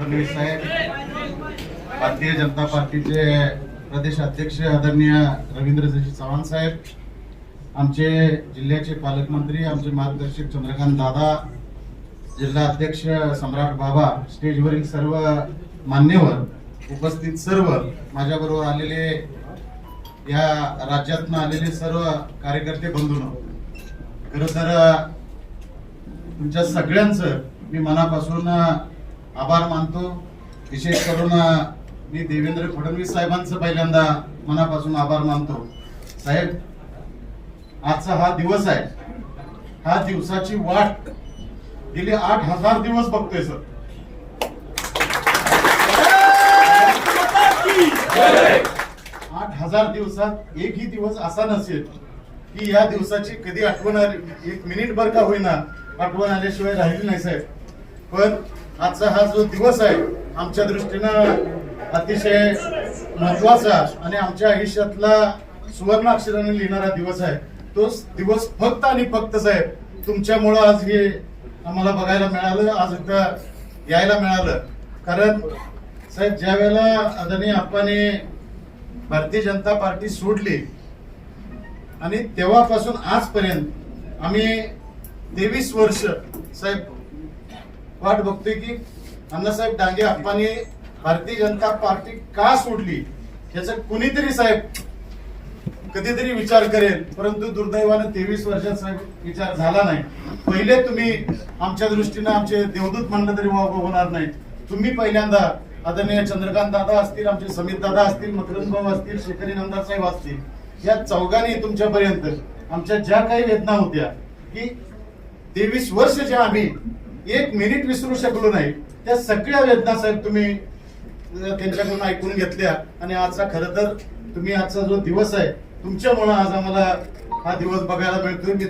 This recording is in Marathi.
फडणवीस साहेब, भारतीय जनता पार्टीचे प्रदेश अध्यक्ष आदरणीय रवींद्रजी चव्हाण साहेब, आमचे जिल्ह्याचे पालकमंत्री, आमचे मार्गदर्शक चंद्रकांत दादा, जिल्हा अध्यक्ष सम्राट बाबा, स्टेजवरील सर्व मान्यवर, उपस्थित सर्व माझ्याबरोबर आलेले या राज्यातून आलेले सर्व कार्यकर्ते बंधूंनो, खरं तर तुमच्या सगळ्यांचं मी मनापासून आभार मानतो. विशेष करून मी देवेंद्र फडणवीस साहेबांचं पहिल्यांदा मनापासून आभार मानतो. साहेब, आजचा हा दिवस आहे, हा दिवसाची वाट गेले 8,000 दिवस बघतोय सर. 8,000 दिवसात एकही दिवस असा नसेल की या दिवसाची कधी आठवण आली, एक मिनिट भर का होईना आठवण आल्याशिवाय राहिली नाही साहेब. पण आजचा हा जो दिवस आहे आमच्या दृष्टीनं अतिशय महत्वाचा आणि आमच्या आयुष्यातला सुवर्ण अक्षराने लिहिणारा दिवस आहे. तो दिवस फक्त आणि फक्त साहेब तुमच्यामुळं आज हे आम्हाला बघायला मिळालं, आज इथं यायला मिळालं. कारण साहेब, ज्या वेळेला आदरणीय आप्पाने भारतीय जनता पार्टी सोडली आणि तेव्हापासून आजपर्यंत आम्ही 23 वर्ष साहेब वाट बघतोय की अण्णासाहेब डांगे आप्पाने भारतीय जनता पार्टी का सोडली याचा कुणीतरी साहेब कधीतरी विचार करेल. परंतु दुर्दैवानं 23 वर्षात साहेब विचार झाला नाही. पहिले तुम्ही आमच्या दृष्टीनं आमचे देवदूत म्हणलं तरी होणार नाही. तुम्ही पहिल्यांदा आदरणीय चंद्रकांत दादा असतील, आमचे समित दादा असतील, मकरंद भाऊ असतील, शेखरी नंदा साहेब असतील, या चौघांनी तुमच्यापर्यंत आमच्या ज्या काही वेदना होत्या की 23 वर्ष ज्या आम्ही एक मिनिट विसरू शकलो नाही, त्या सगळ्या वेदना साहेब तुम्ही त्यांच्याकडून ऐकून घेतल्या. आणि आजचा खरं तर तुम्ही आजचा जो दिवस आहे तुमच्यामुळे आज आम्हाला हा दिवस बघायला मिळतोय. मी